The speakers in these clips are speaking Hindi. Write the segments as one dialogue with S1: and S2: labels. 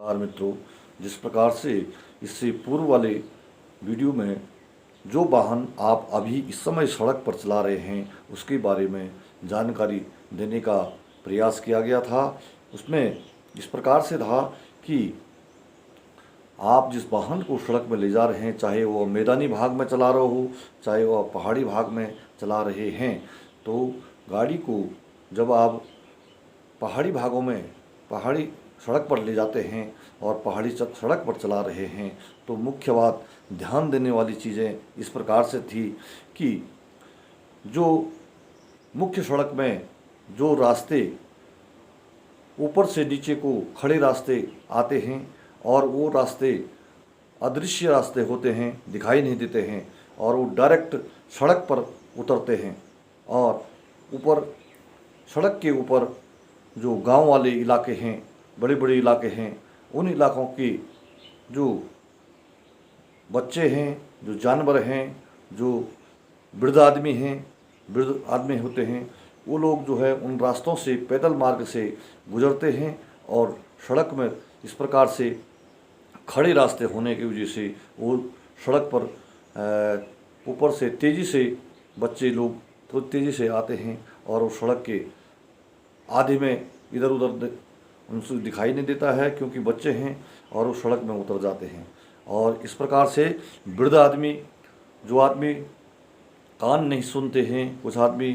S1: नमस्कार मित्रों, जिस प्रकार से इससे पूर्व वाले वीडियो में जो वाहन आप अभी इस समय सड़क पर चला रहे हैं उसके बारे में जानकारी देने का प्रयास किया गया था। उसमें इस प्रकार से था कि आप जिस वाहन को सड़क में ले जा रहे हैं, चाहे वो मैदानी भाग में चला रहे हो, चाहे वह पहाड़ी भाग में चला रहे हैं, तो गाड़ी को जब आप पहाड़ी भागों में पहाड़ी सड़क पर ले जाते हैं और पहाड़ी सड़क पर चला रहे हैं, तो मुख्य बात ध्यान देने वाली चीज़ें इस प्रकार से थी कि जो मुख्य सड़क में जो रास्ते ऊपर से नीचे को खड़े रास्ते आते हैं और वो रास्ते अदृश्य रास्ते होते हैं, दिखाई नहीं देते हैं और वो डायरेक्ट सड़क पर उतरते हैं। और ऊपर सड़क के ऊपर जो गांव वाले इलाके हैं, बड़े बड़े इलाके हैं, उन इलाकों के जो बच्चे हैं, जो जानवर हैं, जो वृद्ध आदमी हैं, वृद्ध आदमी होते हैं, वो लोग जो है उन रास्तों से पैदल मार्ग से गुजरते हैं और सड़क में इस प्रकार से खड़े रास्ते होने की वजह से वो सड़क पर ऊपर से तेज़ी से बच्चे लोग थोड़ी तेज़ी से आते हैं और वो सड़क के आधे में इधर उधर उनसे दिखाई नहीं देता है क्योंकि बच्चे हैं और वो सड़क में उतर जाते हैं। और इस प्रकार से वृद्ध आदमी, जो आदमी कान नहीं सुनते हैं, कुछ आदमी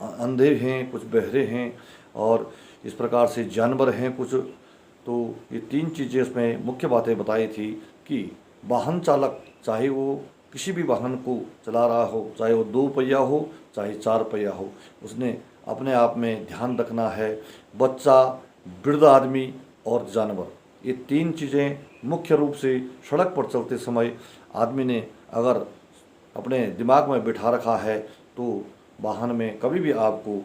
S1: अंधे हैं, कुछ बहरे हैं और इस प्रकार से जानवर हैं कुछ, तो ये तीन चीज़ें इसमें मुख्य बातें बताई थी कि वाहन चालक चाहे वो किसी भी वाहन को चला रहा हो, चाहे वो 2 पहिया हो चाहे 4 पहिया हो, उसने अपने आप में ध्यान रखना है। बच्चा, वृद्ध आदमी और जानवर, ये तीन चीज़ें मुख्य रूप से सड़क पर चलते समय आदमी ने अगर अपने दिमाग में बिठा रखा है तो वाहन में कभी भी आपको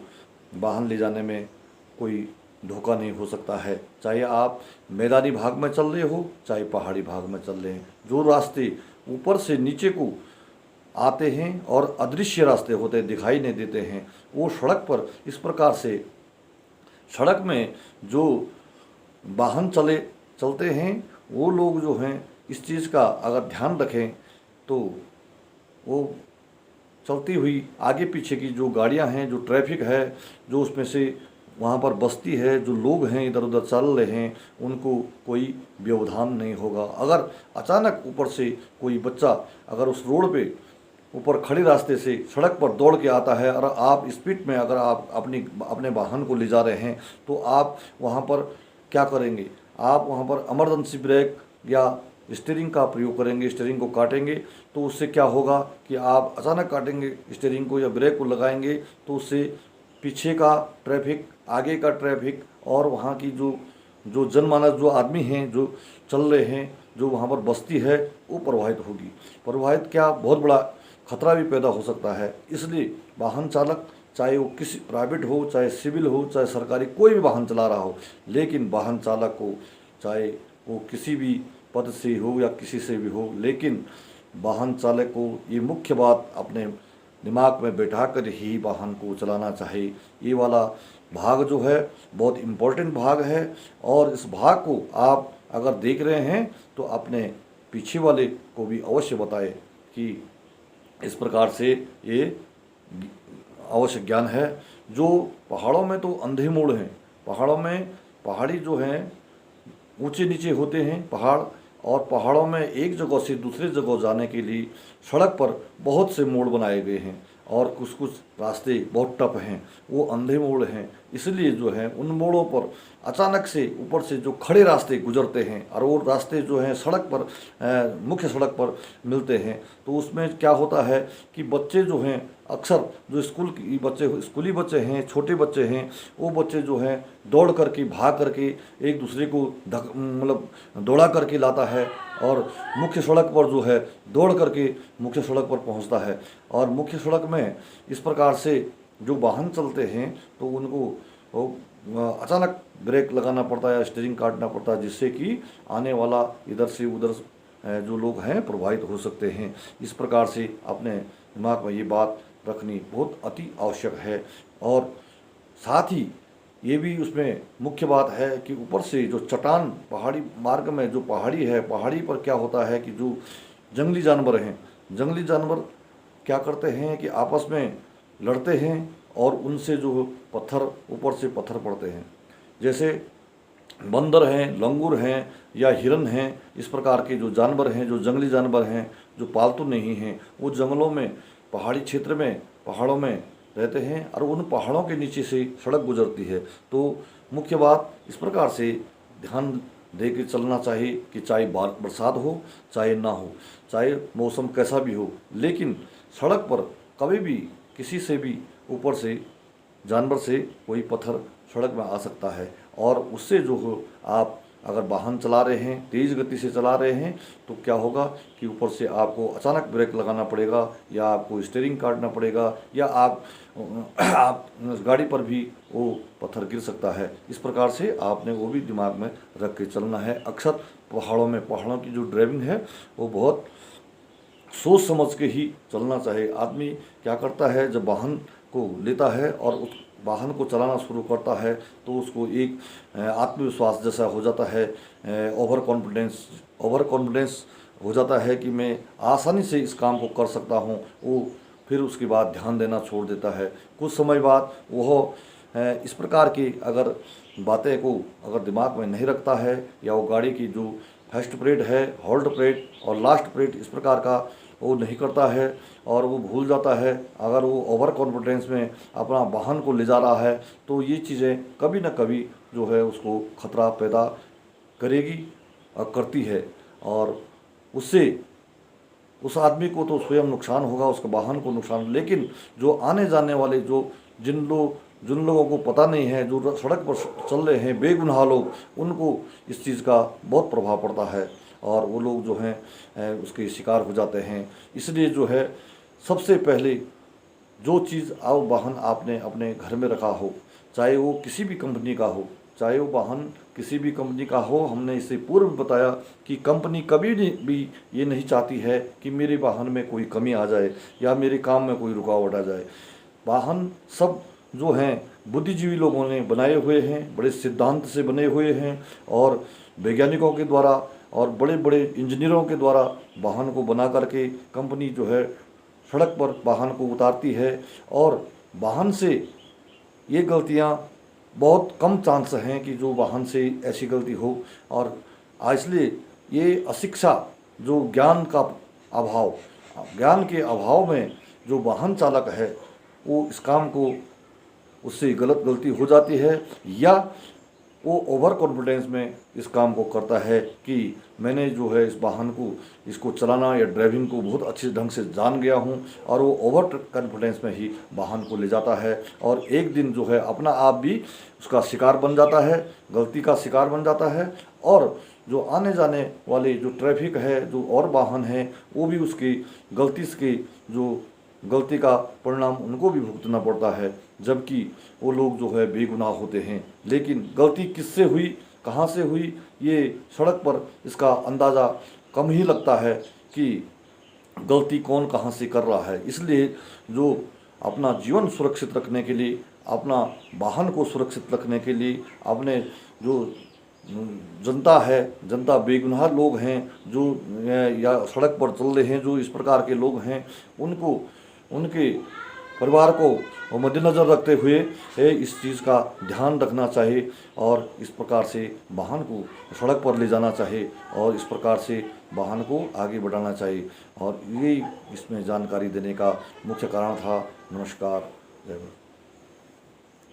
S1: वाहन ले जाने में कोई धोखा नहीं हो सकता है। चाहे आप मैदानी भाग में चल रहे हो, चाहे पहाड़ी भाग में चल रहे हैं, जो रास्ते ऊपर से नीचे को आते हैं और अदृश्य रास्ते होते हैं, दिखाई नहीं देते हैं, वो सड़क पर इस प्रकार से सड़क में जो वाहन चलते हैं वो लोग जो हैं इस चीज़ का अगर ध्यान रखें तो वो चलती हुई आगे पीछे की जो गाड़ियां हैं, जो ट्रैफिक है, जो उसमें से वहाँ पर बस्ती है, जो लोग हैं इधर उधर चल रहे हैं, उनको कोई व्यवधान नहीं होगा। अगर अचानक ऊपर से कोई बच्चा अगर उस रोड पे ऊपर खड़े रास्ते से सड़क पर दौड़ के आता है और आप स्पीड में अगर आप अपने वाहन को ले जा रहे हैं, तो आप वहाँ पर क्या करेंगे? आप वहाँ पर इमरजेंसी ब्रेक या स्टीयरिंग का प्रयोग करेंगे, स्टीयरिंग को काटेंगे, तो उससे क्या होगा कि आप अचानक काटेंगे स्टीयरिंग को या ब्रेक को लगाएंगे तो उससे पीछे का ट्रैफिक, आगे का ट्रैफिक और वहाँ की जो जनमानस, जो आदमी हैं जो चल रहे हैं, जो वहाँ पर बस्ती है, वो प्रभावित होगी। प्रभावित क्या, बहुत बड़ा खतरा भी पैदा हो सकता है। इसलिए वाहन चालक, चाहे वो किसी प्राइवेट हो, चाहे सिविल हो, चाहे सरकारी, कोई भी वाहन चला रहा हो, लेकिन वाहन चालक को चाहे वो किसी भी पद से हो या किसी से भी हो, लेकिन वाहन चालक को ये मुख्य बात अपने दिमाग में बैठा कर ही वाहन को चलाना चाहिए। ये वाला भाग जो है बहुत इम्पोर्टेंट भाग है और इस भाग को आप अगर देख रहे हैं तो अपने पीछे वाले को भी अवश्य बताएं कि इस प्रकार से ये आवश्यक ज्ञान है। जो पहाड़ों में तो अंधे मोड़ हैं, पहाड़ों में पहाड़ी जो हैं ऊंचे नीचे होते हैं पहाड़, और पहाड़ों में एक जगह से दूसरे जगह जाने के लिए सड़क पर बहुत से मोड़ बनाए गए हैं और कुछ कुछ रास्ते बहुत टफ हैं, वो अंधे मोड़ हैं। इसलिए जो है उन मोड़ों पर अचानक से ऊपर से जो खड़े रास्ते गुजरते हैं और वो रास्ते जो हैं सड़क पर मुख्य सड़क पर मिलते हैं, तो उसमें क्या होता है कि बच्चे जो हैं, अक्सर जो स्कूली बच्चे हैं, छोटे बच्चे हैं, वो बच्चे जो हैं दौड़ करके, भाग करके एक दूसरे को मतलब दौड़ा करके लाता है और मुख्य सड़क पर जो है दौड़ करके मुख्य सड़क पर पहुंचता है। और मुख्य सड़क में इस प्रकार से जो वाहन चलते हैं तो उनको अचानक ब्रेक लगाना पड़ता है या स्टीयरिंग काटना पड़ता है, जिससे कि आने वाला इधर से उधर जो लोग हैं प्रभावित हो सकते हैं। इस प्रकार से अपने दिमाग में ये बात रखनी बहुत अति आवश्यक है। और साथ ही ये भी उसमें मुख्य बात है कि ऊपर से जो चट्टान पहाड़ी मार्ग में जो पहाड़ी है, पहाड़ी पर क्या होता है कि जो जंगली जानवर हैं, जंगली जानवर क्या करते हैं कि आपस में लड़ते हैं और उनसे जो पत्थर ऊपर से पत्थर पड़ते हैं। जैसे बंदर हैं, लंगूर हैं या हिरन हैं, इस प्रकार के जो जानवर हैं, जो जंगली जानवर हैं, जो पालतू नहीं हैं, वो जंगलों में, पहाड़ी क्षेत्र में, पहाड़ों में रहते हैं और उन पहाड़ों के नीचे से सड़क गुजरती है। तो मुख्य बात इस प्रकार से ध्यान दे के चलना चाहिए कि चाहे बरसात हो चाहे ना हो, चाहे मौसम कैसा भी हो, लेकिन सड़क पर कभी भी किसी से भी ऊपर से जानवर से कोई पत्थर सड़क में आ सकता है। और उससे जो हो, आप अगर वाहन चला रहे हैं, तेज़ गति से चला रहे हैं, तो क्या होगा कि ऊपर से आपको अचानक ब्रेक लगाना पड़ेगा या आपको स्टीयरिंग काटना पड़ेगा या आप गाड़ी पर भी वो पत्थर गिर सकता है। इस प्रकार से आपने वो भी दिमाग में रख के चलना है। अक्सर पहाड़ों की जो ड्राइविंग है वो बहुत सोच समझ के ही चलना चाहिए। आदमी क्या करता है, जब वाहन को लेता है और उस वाहन को चलाना शुरू करता है तो उसको एक आत्मविश्वास जैसा हो जाता है, ओवर कॉन्फिडेंस हो जाता है कि मैं आसानी से इस काम को कर सकता हूँ। वो फिर उसके बाद ध्यान देना छोड़ देता है। कुछ समय बाद वह इस प्रकार की अगर बातें को अगर दिमाग में नहीं रखता है या वो गाड़ी की जो फर्स्ट प्लेट है, होल्ड प्लेट और लास्ट प्लेट, इस प्रकार का वो नहीं करता है और वो भूल जाता है, अगर वो ओवर कॉन्फिडेंस में अपना वाहन को ले जा रहा है तो ये चीज़ें कभी ना कभी जो है उसको खतरा पैदा करेगी और करती है। और उससे उस आदमी को तो स्वयं नुकसान होगा, उसके वाहन को नुकसान, लेकिन जो आने जाने वाले जिन लोगों को पता नहीं है, जो सड़क पर चल रहे हैं बेगुनाह लोग, उनको इस चीज़ का बहुत प्रभाव पड़ता है और वो लोग जो हैं उसके शिकार हो जाते हैं। इसलिए जो है सबसे पहले जो चीज़ वाहन आपने अपने घर में रखा हो, चाहे वो किसी भी कंपनी का हो, चाहे वो वाहन किसी भी कंपनी का हो, हमने इससे पूर्व बताया कि कंपनी कभी भी ये नहीं चाहती है कि मेरे वाहन में कोई कमी आ जाए या मेरे काम में कोई रुकावट आ जाए। वाहन सब जो हैं बुद्धिजीवी लोगों ने बनाए हुए हैं, बड़े सिद्धांत से बने हुए हैं और वैज्ञानिकों के द्वारा और बड़े बड़े इंजीनियरों के द्वारा वाहन को बना करके कंपनी जो है सड़क पर वाहन को उतारती है। और वाहन से ये गलतियां बहुत कम चांस हैं कि जो वाहन से ऐसी गलती हो। और इसलिए ये अशिक्षा, जो ज्ञान के अभाव में जो वाहन चालक है वो इस काम को, उससे गलती हो जाती है या वो ओवर कॉन्फिडेंस में इस काम को करता है कि मैंने जो है इस वाहन को, इसको चलाना या ड्राइविंग को बहुत अच्छे ढंग से जान गया हूँ, और वो ओवर कॉन्फिडेंस में ही वाहन को ले जाता है और एक दिन जो है अपना आप भी उसका शिकार बन जाता है, गलती का शिकार बन जाता है। और जो आने जाने वाले जो ट्रैफिक है, जो और वाहन हैं, वो भी उसकी गलती का परिणाम उनको भी भुगतना पड़ता है, जबकि वो लोग जो है बेगुनाह होते हैं। लेकिन गलती किससे हुई, कहाँ से हुई, ये सड़क पर इसका अंदाज़ा कम ही लगता है कि गलती कौन कहाँ से कर रहा है। इसलिए जो अपना जीवन सुरक्षित रखने के लिए, अपना वाहन को सुरक्षित रखने के लिए, अपने जो जनता है, जनता बेगुनाह लोग हैं जो या सड़क पर चल रहे हैं, जो इस प्रकार के लोग हैं, उनको, उनके परिवार को मद्देनज़र रखते हुए इस चीज़ का ध्यान रखना चाहिए और इस प्रकार से वाहन को सड़क पर ले जाना चाहिए और इस प्रकार से वाहन को आगे बढ़ाना चाहिए। और यही इसमें जानकारी देने का मुख्य कारण था। नमस्कार, जय हिंद।